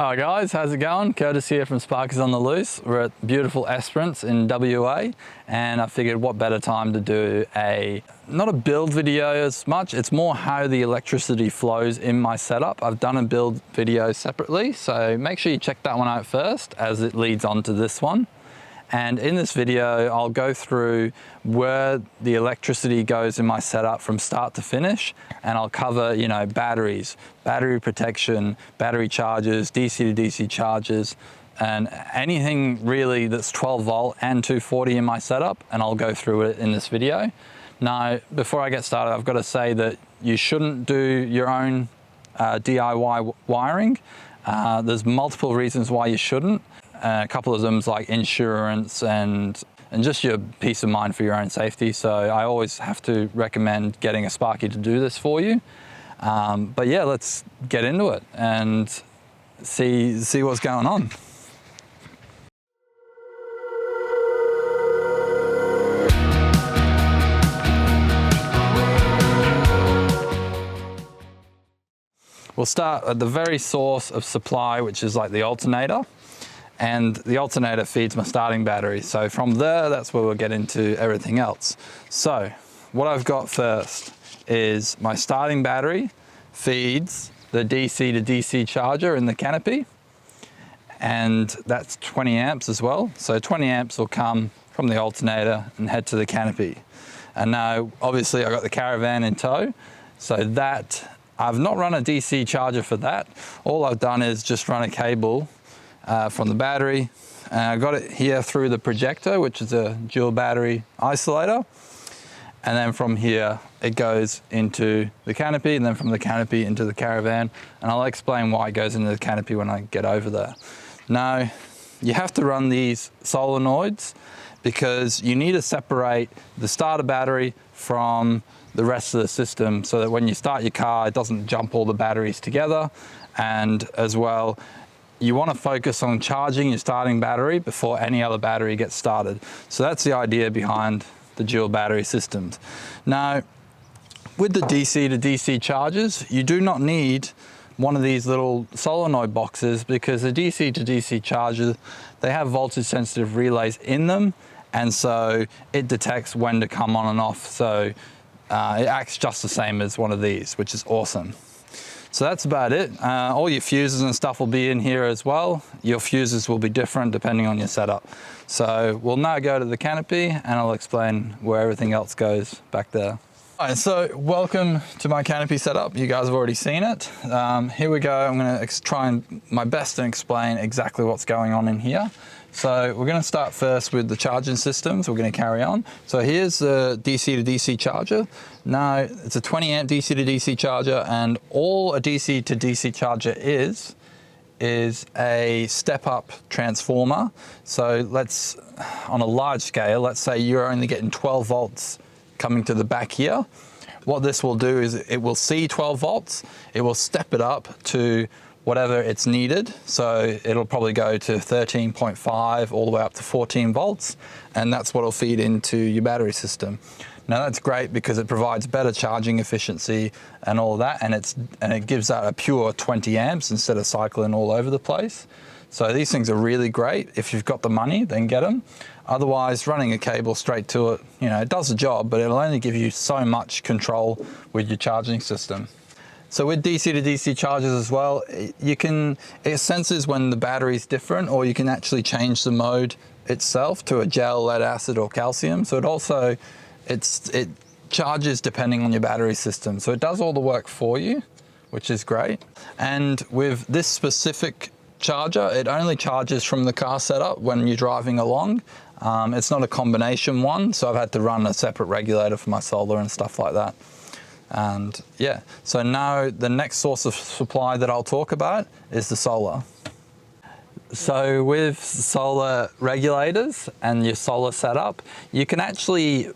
Alright guys, how's it going? Curtis here from Spark is on the Loose. We're at beautiful Esperance in WA, and I figured what better time to do not a build video as much, it's more how the electricity flows in my setup. I've done a build video separately, so make sure you check that one out first as it leads on to this one. And in this video, I'll go through where the electricity goes in my setup from start to finish. And I'll cover, batteries, battery protection, battery chargers, DC to DC chargers, and anything really that's 12 volt and 240 in my setup. And I'll go through it in this video. Now, before I get started, I've got to say that you shouldn't do your own DIY wiring. There's multiple reasons why you shouldn't. A couple of them is like insurance and just your peace of mind for your own safety. So I always have to recommend getting a Sparky to do this for you. But yeah, let's get into it and see what's going on. We'll start at the very source of supply, which is like the alternator. And the alternator feeds my starting battery. So from there, that's where we'll get into everything else. So what I've got first is my starting battery feeds the DC to DC charger in the canopy. And that's 20 amps as well. So 20 amps will come from the alternator and head to the canopy. And now, obviously I've got the caravan in tow. So that, I've not run a DC charger for that. All I've done is just run a cable from the battery. I got it here through the projector, which is a dual battery isolator. And then from here, it goes into the canopy, and then from the canopy into the caravan. And I'll explain why it goes into the canopy when I get over there. Now, you have to run these solenoids because you need to separate the starter battery from the rest of the system so that when you start your car, it doesn't jump all the batteries together. And as well, you want to focus on charging your starting battery before any other battery gets started. So that's the idea behind the dual battery systems. Now, with the DC to DC chargers, you do not need one of these little solenoid boxes because the DC to DC chargers, they have voltage sensitive relays in them. And so it detects when to come on and off. So it acts just the same as one of these, which is awesome. So that's about it. All your fuses and stuff will be in here as well. Your fuses will be different depending on your setup. So we'll now go to the canopy and I'll explain where everything else goes back there. All right, so welcome to my canopy setup. You guys have already seen it. Here we go. I'm gonna try my best to explain exactly what's going on in here. So we're going to start first with the charging systems. We're going to carry on. So here's the DC to DC charger. Now it's a 20 amp DC to DC charger, and all a DC to DC charger is a step up transformer. So on a large scale, let's say you're only getting 12 volts coming to the back here. What this will do is it will see 12 volts. It will step it up to whatever it's needed. So it'll probably go to 13.5 all the way up to 14 volts. And that's what will feed into your battery system. Now that's great because it provides better charging efficiency and all of that. And it gives out a pure 20 amps instead of cycling all over the place. So these things are really great. If you've got the money, then get them. Otherwise, running a cable straight to it, it does the job, but it'll only give you so much control with your charging system. So with DC to DC chargers as well, it senses when the battery's different, or you can actually change the mode itself to a gel, lead acid, or calcium. So it charges depending on your battery system. So it does all the work for you, which is great. And with this specific charger, it only charges from the car setup when you're driving along. It's not a combination one, so I've had to run a separate regulator for my solar and stuff like that. And yeah, so now the next source of supply that I'll talk about is the solar. So with solar regulators and your solar setup, you can actually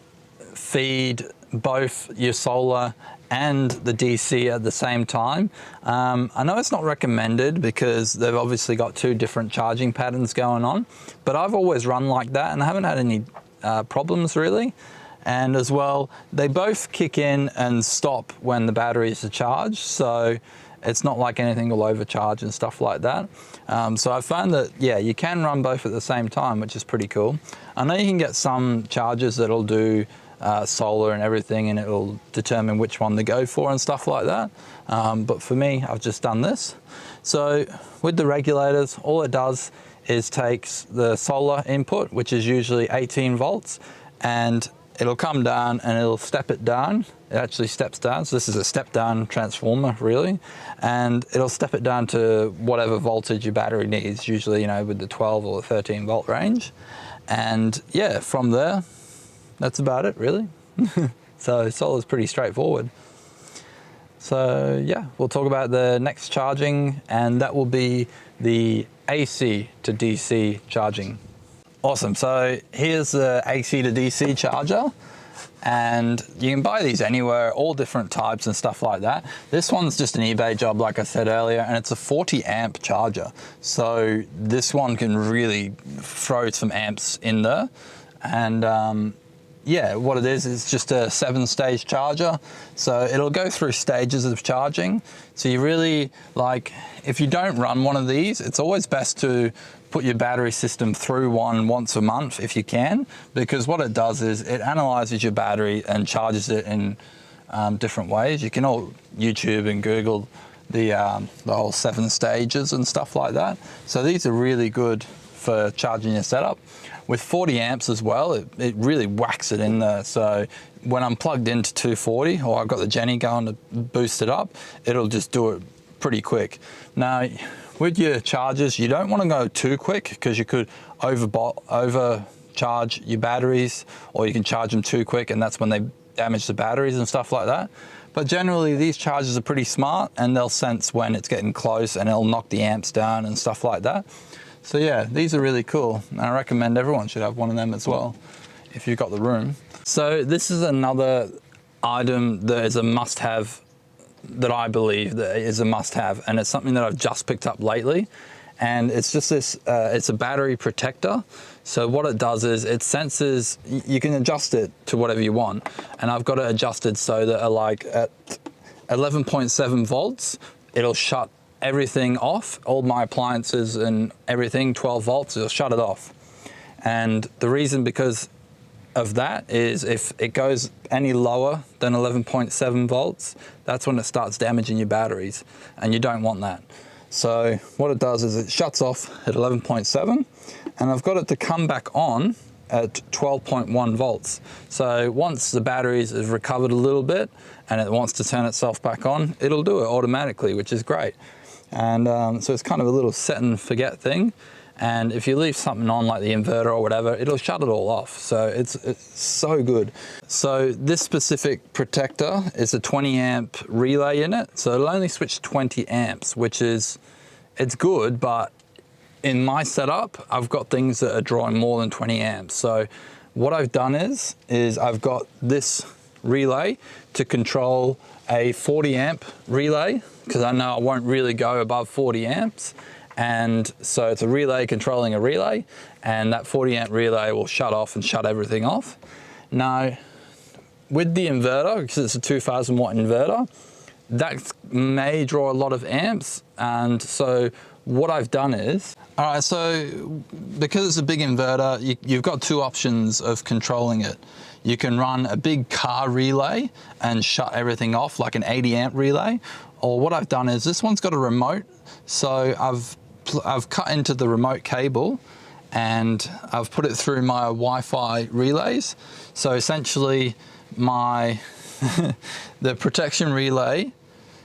feed both your solar and the DC at the same time. I know it's not recommended because they've obviously got two different charging patterns going on, but I've always run like that and I haven't had any problems really. And as well, they both kick in and stop when the batteries are charged. So It's not like anything will overcharge and stuff like that. So I found that, yeah, you can run both at the same time, which is pretty cool. I know you can get some chargers that'll do solar and everything, and it'll determine which one to go for and stuff like that. But for me, I've just done this. So with the regulators, all it does is takes the solar input, which is usually 18 volts, and it'll come down and it'll step it down. It actually steps down. So this is a step down transformer really. And it'll step it down to whatever voltage your battery needs, usually, you know, with the 12 or 13 volt range. And yeah, from there, that's about it really. So solar's pretty straightforward. So yeah, we'll talk about the next charging, and that will be the AC to DC charging. Awesome, so here's the AC to DC charger, and you can buy these anywhere, all different types and stuff like that. This one's just an eBay job, like I said earlier, and it's a 40 amp charger. So this one can really throw some amps in there. And yeah, what it is, it's just a 7-stage charger. So it'll go through stages of charging. So you really, like, if you don't run one of these, it's always best to put your battery system through one once a month if you can, because what it does is it analyzes your battery and charges it in different ways. You can all YouTube and Google the whole 7 stages and stuff like that. So these are really good for charging your setup. With 40 amps as well, it really whacks it in there. So when I'm plugged into 240, or I've got the Jenny going to boost it up, it'll just do it pretty quick. Now, with your chargers, you don't want to go too quick, because you could overcharge your batteries, or you can charge them too quick, and that's when they damage the batteries and stuff like that. But generally, these chargers are pretty smart, and they'll sense when it's getting close, and it'll knock the amps down and stuff like that. So yeah, these are really cool, and I recommend everyone should have one of them as well, if you've got the room. So this is another item that is a must-have, that I believe that is a must-have, and it's something that I've just picked up lately. And it's just this, it's a battery protector. So what it does is it senses, you can adjust it to whatever you want. And I've got it adjusted so that like at 11.7 volts, it'll shut everything off, all my appliances and everything, 12 volts, it'll shut it off. And the reason because of that is if it goes any lower than 11.7 volts, that's when it starts damaging your batteries, and you don't want that. So what it does is it shuts off at 11.7, and I've got it to come back on at 12.1 volts. So once the batteries have recovered a little bit and it wants to turn itself back on, it'll do it automatically, which is great. And so it's kind of a little set and forget thing. And if you leave something on like the inverter or whatever, it'll shut it all off. So it's so good. So this specific protector is a 20 amp relay in it. So it'll only switch 20 amps, which is, it's good, but in my setup, I've got things that are drawing more than 20 amps. So what I've done is I've got this relay to control a 40 amp relay, because I know I won't really go above 40 amps. And so it's a relay controlling a relay, and that 40 amp relay will shut off and shut everything off. Now, with the inverter, because it's a 2000 watt inverter, that may draw a lot of amps. And so what I've done is, all right, so because it's a big inverter, you've got two options of controlling it. You can run a big car relay and shut everything off, like an 80 amp relay. Or what I've done is, this one's got a remote. So I've cut into the remote cable and I've put it through my Wi-Fi relays. So essentially the protection relay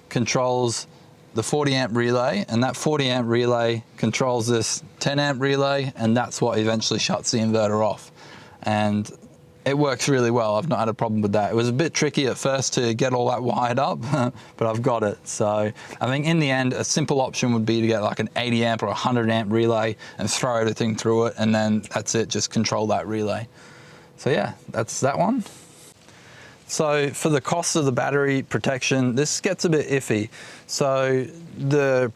controls the 40 amp relay, and that 40 amp relay controls this 10 amp relay, and that's what eventually shuts the inverter off. And it works really well. I've not had a problem with that. It was a bit tricky at first to get all that wired up, but I've got it. So I think in the end, a simple option would be to get like an 80 amp or 100 amp relay and throw everything through it, and then that's it, just control that relay. So yeah, that's that one. So for the cost of the battery protection, this gets a bit iffy. So the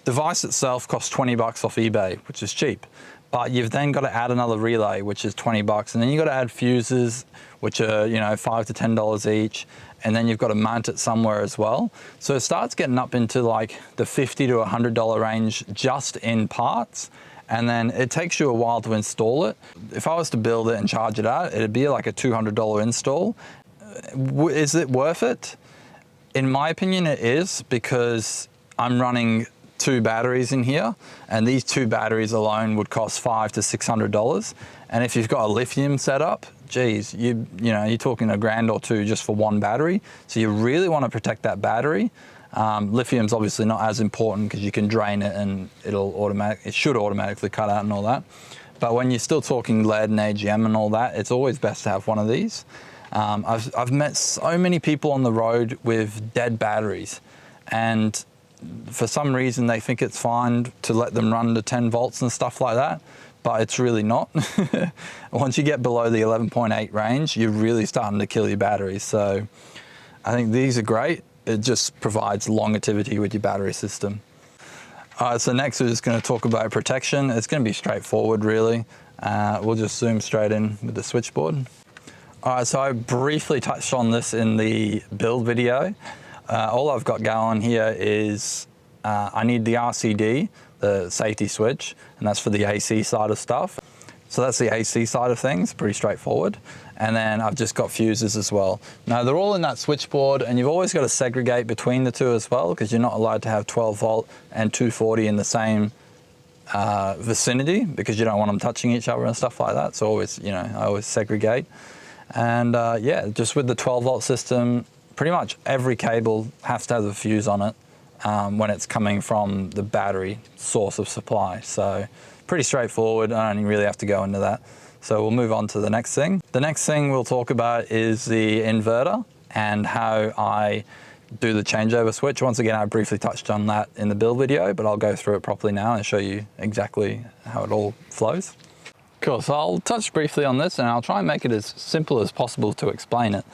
device itself costs 20 bucks off eBay, which is cheap. but you've then got to add another relay, which is 20 bucks. And then you've got to add fuses, which are, you know, $5 to $10 each. And then you've got to mount it somewhere as well. So it starts getting up into like the $50 to $100 range just in parts. And then it takes you a while to install it. If I was to build it and charge it out, it'd be like a $200 install. Is it worth it? In my opinion, it is, because I'm running 2 batteries in here, and these 2 batteries alone would cost $500 to $600. And if you've got a lithium setup, geez, you know, you're talking $1,000 or $2 just for 1 battery. So you really want to protect that battery. Lithium's obviously not as important because you can drain it and it should automatically cut out and all that. But when you're still talking lead and AGM and all that, it's always best to have one of these. I've met so many people on the road with dead batteries, and for some reason they think it's fine to let them run to 10 volts and stuff like that, but it's really not. Once you get below the 11.8 range, you're really starting to kill your batteries. So I think these are great. It just provides longevity with your battery system. So next we're just going to talk about protection. It's going to be straightforward, really. We'll just zoom straight in with the switchboard. All right, so I briefly touched on this in the build video. All I've got going here is I need the RCD, the safety switch, and that's for the AC side of stuff. So that's the AC side of things, pretty straightforward. And then I've just got fuses as well. Now they're all in that switchboard, and you've always got to segregate between the two as well, because you're not allowed to have 12 volt and 240 in the same vicinity, because you don't want them touching each other and stuff like that. So always, you know, I always segregate. And yeah, just with the 12 volt system, pretty much every cable has to have a fuse on it when it's coming from the battery source of supply. So pretty straightforward. I don't really have to go into that. So we'll move on to the next thing. The next thing we'll talk about is the inverter and how I do the changeover switch. Once again, I briefly touched on that in the build video, but I'll go through it properly now and show you exactly how it all flows. Cool, so I'll touch briefly on this and I'll try and make it as simple as possible to explain it.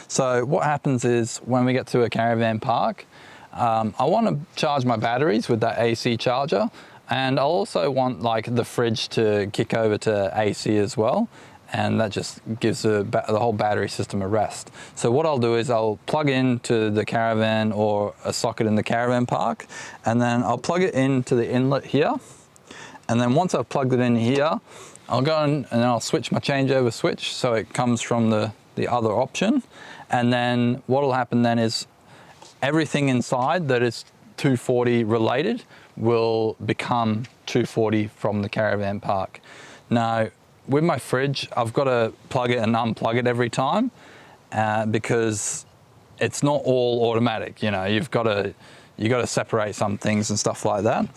So what happens is when we get to a caravan park, I want to charge my batteries with that AC charger, and I'll also want like the fridge to kick over to AC as well, and that just gives the whole battery system a rest. So what I'll do is I'll plug into the caravan or a socket in the caravan park, and then I'll plug it into the inlet here, and then once I've plugged it in here, I'll go in and I'll switch my changeover switch so it comes from the other option. And then what will happen then is everything inside that is 240 related will become 240 from the caravan park. Now, with my fridge, I've got to plug it and unplug it every time because it's not all automatic. You know, you've got to separate some things and stuff like that.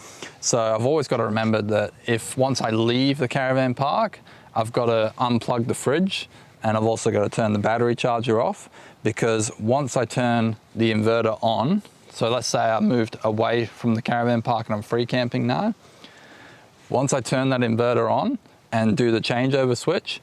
So I've always got to remember that if once I leave the caravan park, I've got to unplug the fridge, and I've also got to turn the battery charger off, because once I turn the inverter on, so let's say I moved away from the caravan park and I'm free camping now. Once I turn that inverter on and do the changeover switch,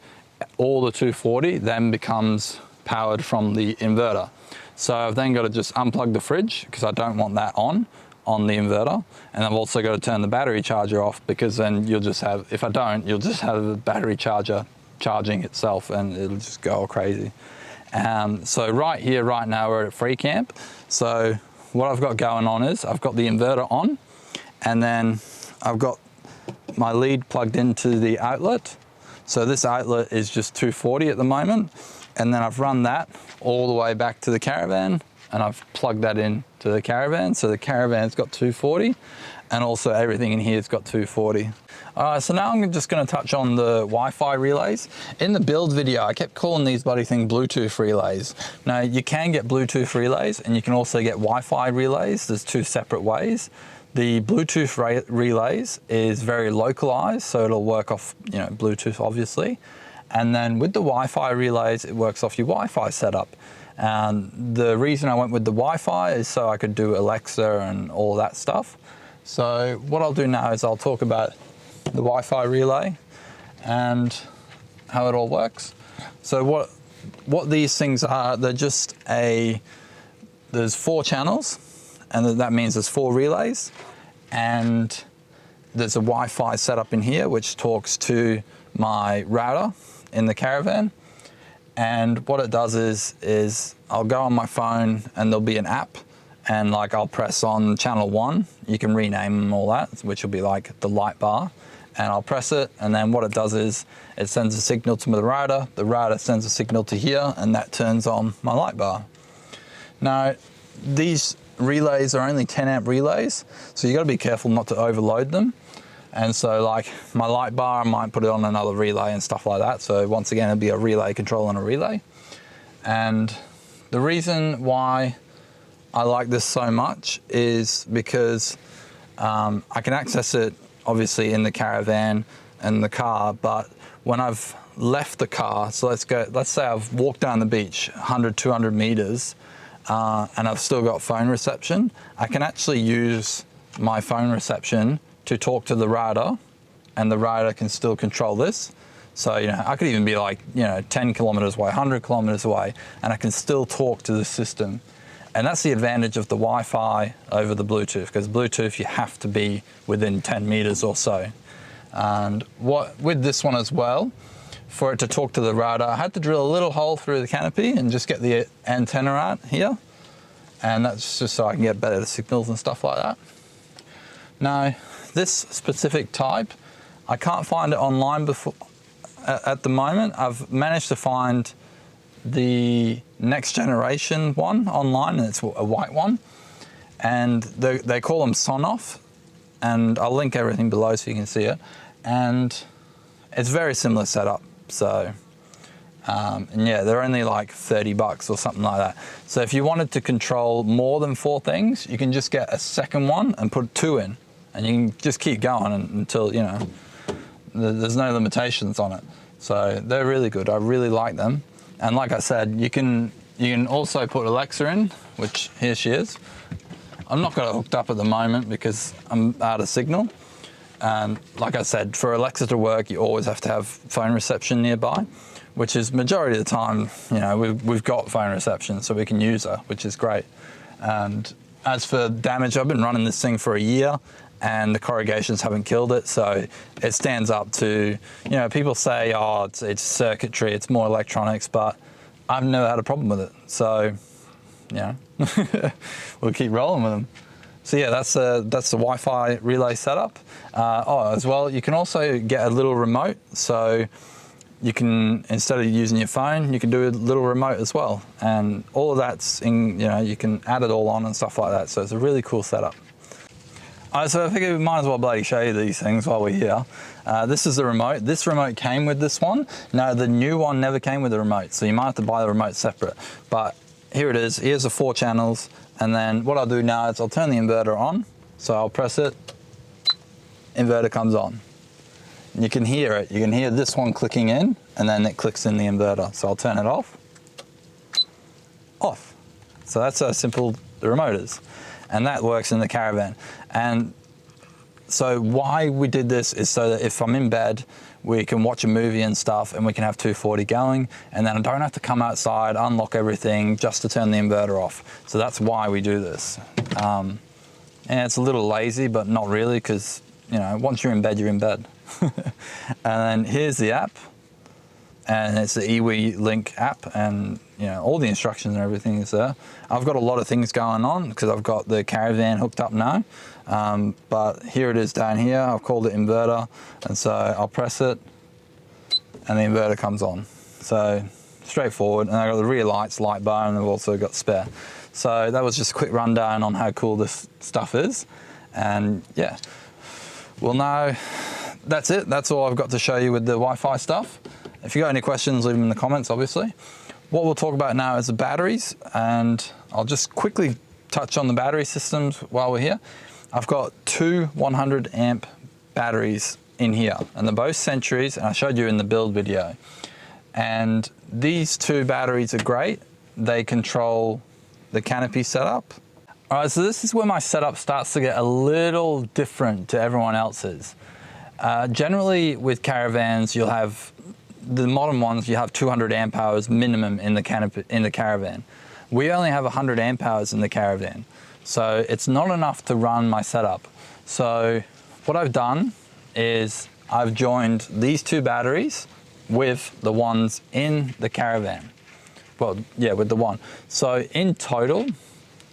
all the 240 then becomes powered from the inverter. So I've then got to just unplug the fridge because I don't want that on the inverter. And I've also got to turn the battery charger off, because then you'll just have, if I don't, you'll just have the battery charger charging itself and it'll just go all crazy. So right here, right now, we're at free camp. So what I've got going on is I've got the inverter on, and then I've got my lead plugged into the outlet. So this outlet is just 240 at the moment. And then I've run that all the way back to the caravan, and I've plugged that in to the caravan. So the caravan's got 240, and also everything in here's got 240. So now I'm just going to touch on the Wi-Fi relays. In the build video, I kept calling these bloody thing Bluetooth relays. Now you can get Bluetooth relays, and you can also get Wi-Fi relays. There's 2 separate ways. The Bluetooth relays is very localized, so it'll work off, you know, Bluetooth obviously. And then with the Wi-Fi relays, it works off your Wi-Fi setup. The reason I went with the Wi-Fi is so I could do Alexa and all that stuff. So what I'll do now is I'll talk about the Wi-Fi relay and how it all works. So what these things are, they're just there's 4 channels, and that means there's 4 relays, and there's a Wi-Fi setup in here which talks to my router in the caravan. And what it does is I'll go on my phone and there'll be an app, and like I'll press on channel 1. You can rename them all that, which will be like the light bar. And I'll press it, and then what it does is it sends a signal to the router sends a signal to here, and that turns on my light bar. Now, these relays are only 10 amp relays, so you got to be careful not to overload them. And so like my light bar, I might put it on another relay and stuff like that. So once again, it'll be a relay controlling a relay. And the reason why I like this so much is because I can access it obviously in the caravan and the car, but when I've left the car, so let's say I've walked down the beach 100, 200 meters, and I've still got phone reception, I can actually use my phone reception to talk to the router, and the router can still control this. So, you know, I could even be like, you know, 10 kilometers away, 100 kilometers away, and I can still talk to the system. And that's the advantage of the Wi-Fi over the Bluetooth, because Bluetooth, you have to be within 10 meters or so. And with this one as well, for it to talk to the router, I had to drill a little hole through the canopy and just get the antenna out here. And that's just so I can get better signals and stuff like that. Now, this specific type, I can't find it online before at the moment. I've managed to find the next generation one online, and it's a white one. And they call them Sonoff, and I'll link everything below so you can see it. And it's very similar setup. So, and yeah, they're only like 30 bucks or something like that. So if you wanted to control more than 4 things, you can just get a second one and put 2 in. And you can just keep going until, you know, there's no limitations on it. So they're really good. I really like them. And like I said, you can also put Alexa in, which here she is. I'm not got it hooked up at the moment because I'm out of signal. And like I said, for Alexa to work, you always have to have phone reception nearby, which is majority of the time, you know, we've got phone reception, so we can use her, which is great. And as for damage, I've been running this thing for a year, and the corrugations haven't killed it, so it stands up to, you know, people say, oh, it's circuitry, it's more electronics, but I've never had a problem with it. So, you know, we'll keep rolling with them. So yeah, that's the Wi-Fi relay setup. As well, you can also get a little remote, so you can, instead of using your phone, you can do a little remote as well. And all of that's in, you know, you can add it all on and stuff like that. So it's a really cool setup. So I figured we might as well bloody show you these things while we're here. This is the remote. This remote came with this one. No, the new one never came with the remote, so you might have to buy the remote separate. But here it is. Here's the 4 channels. And then what I'll do now is I'll turn the inverter on. So I'll press it. Inverter comes on. And you can hear it. You can hear this one clicking in, and then it clicks in the inverter. So I'll turn it off. Off. So that's how simple the remote is. And that works in the caravan. And so why we did this is so that if I'm in bed, we can watch a movie and stuff, and we can have 240 going, and then I don't have to come outside, unlock everything just to turn the inverter off. So that's why we do this. And it's a little lazy, but not really, because, you know, once you're in bed, you're in bed. And then here's the app, and it's the iWi Link app, and you know, all the instructions and everything is there. I've got a lot of things going on because I've got the caravan hooked up now. But here it is down here. I've called it inverter, and so I'll press it, and the inverter comes on. So straightforward. And I've got the rear lights, light bar, and I've also got spare. So that was just a quick rundown on how cool this stuff is. And yeah, well now that's it. That's all I've got to show you with the Wi-Fi stuff. If you got any questions, leave them in the comments, obviously. What we'll talk about now is the batteries, and I'll just quickly touch on the battery systems while we're here. I've got 2 100 amp batteries in here, and they're both Centuries, and I showed you in the build video. And these 2 batteries are great. They control the canopy setup. All right, so this is where my setup starts to get a little different to everyone else's. Generally with caravans, you'll have the modern ones, you have 200 amp hours minimum in the canopy, in the caravan. We only have 100 amp hours in the caravan. So it's not enough to run my setup. So what I've done is I've joined these two batteries with the ones in the caravan. Well, yeah, with the one. So in total,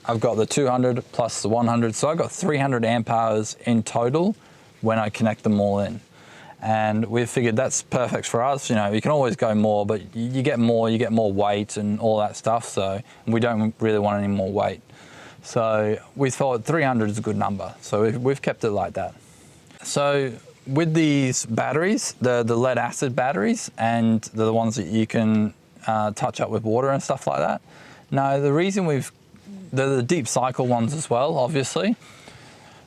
I've got the 200 plus the 100. So I've got 300 amp hours in total when I connect them all in. And we've figured that's perfect for us. You know, you can always go more, but you get more weight and all that stuff. So we don't really want any more weight. So we thought 300 is a good number. So we've kept it like that. So with these batteries, the lead acid batteries, and the ones that you can touch up with water and stuff like that. No, the reason the deep cycle ones as well, obviously.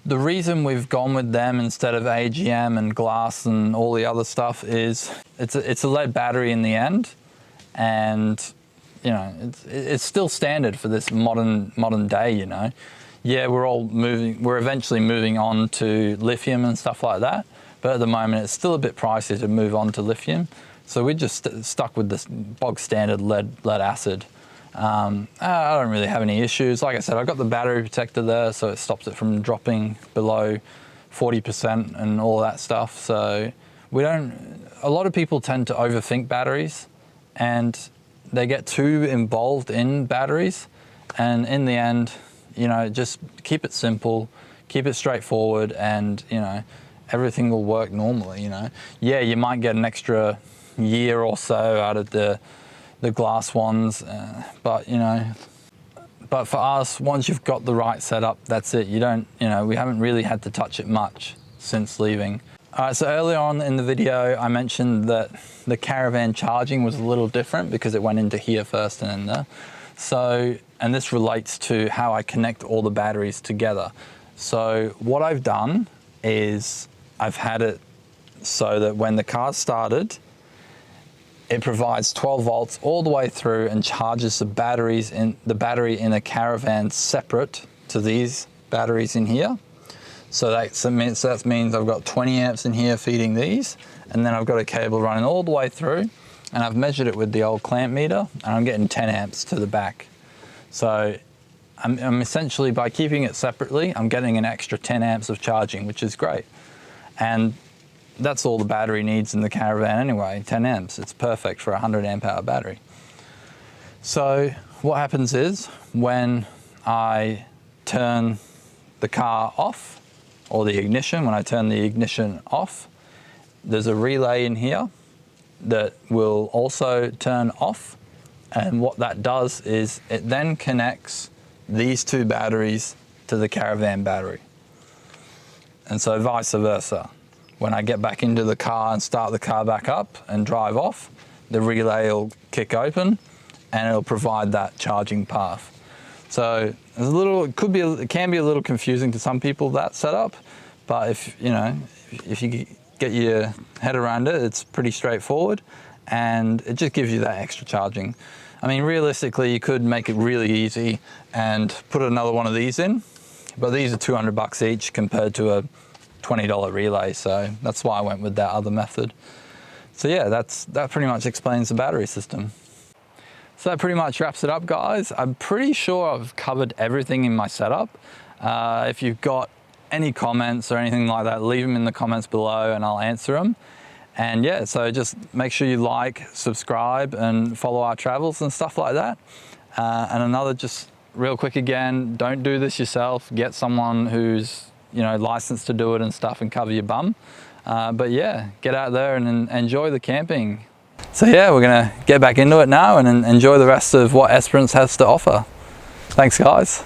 The reason we've gone with them instead of AGM and glass and all the other stuff is it's a lead battery in the end, and you know it's still standard for this modern day. You know, yeah, we're eventually moving on to lithium and stuff like that, but at the moment it's still a bit pricey to move on to lithium, so we just stuck with this bog standard lead acid. I don't really have any issues. Like I said, I've got the battery protector there, so it stops it from dropping below 40% and all that stuff. So a lot of people tend to overthink batteries, and they get too involved in batteries. And in the end, you know, just keep it simple, keep it straightforward, and you know, everything will work normally, you know. Yeah, you might get an extra year or so out of the glass ones, but you know, but for us, once you've got the right setup, that's it. You know, we haven't really had to touch it much since leaving. All right, so earlier on in the video, I mentioned that the caravan charging was a little different because it went into here first and then there. So, and this relates to how I connect all the batteries together. So what I've done is I've had it so that when the car started, it provides 12 volts all the way through and charges the battery in a caravan separate to these batteries in here. So that means I've got 20 amps in here feeding these, and then I've got a cable running all the way through, and I've measured it with the old clamp meter, and I'm getting 10 amps to the back. So I'm essentially, by keeping it separately, I'm getting an extra 10 amps of charging, which is great. And that's all the battery needs in the caravan anyway, 10 amps. It's perfect for a 100 amp hour battery. So what happens is when I turn the car off, or the ignition, when I turn the ignition off, there's a relay in here that will also turn off. And what that does is it then connects these two batteries to the caravan battery. And so vice versa. When I get back into the car and start the car back up and drive off, the relay will kick open and it'll provide that charging path. So it can be a little confusing to some people, that setup, but if you get your head around it, it's pretty straightforward, and it just gives you that extra charging. I mean, realistically, you could make it really easy and put another one of these in, but these are $200 each compared to a $20 relay, so that's why I went with that other method. So yeah, that pretty much explains the battery system. So that pretty much wraps it up, guys. I'm pretty sure I've covered everything in my setup. If you've got any comments or anything like that, leave them in the comments below and I'll answer them. And yeah, so just make sure you like, subscribe, and follow our travels and stuff like that. And another, just real quick again, don't do this yourself. Get someone who's licensed to do it and stuff, and cover your bum. But yeah, get out there and enjoy the camping. So yeah, we're gonna get back into it now and enjoy the rest of what Esperance has to offer. Thanks, guys.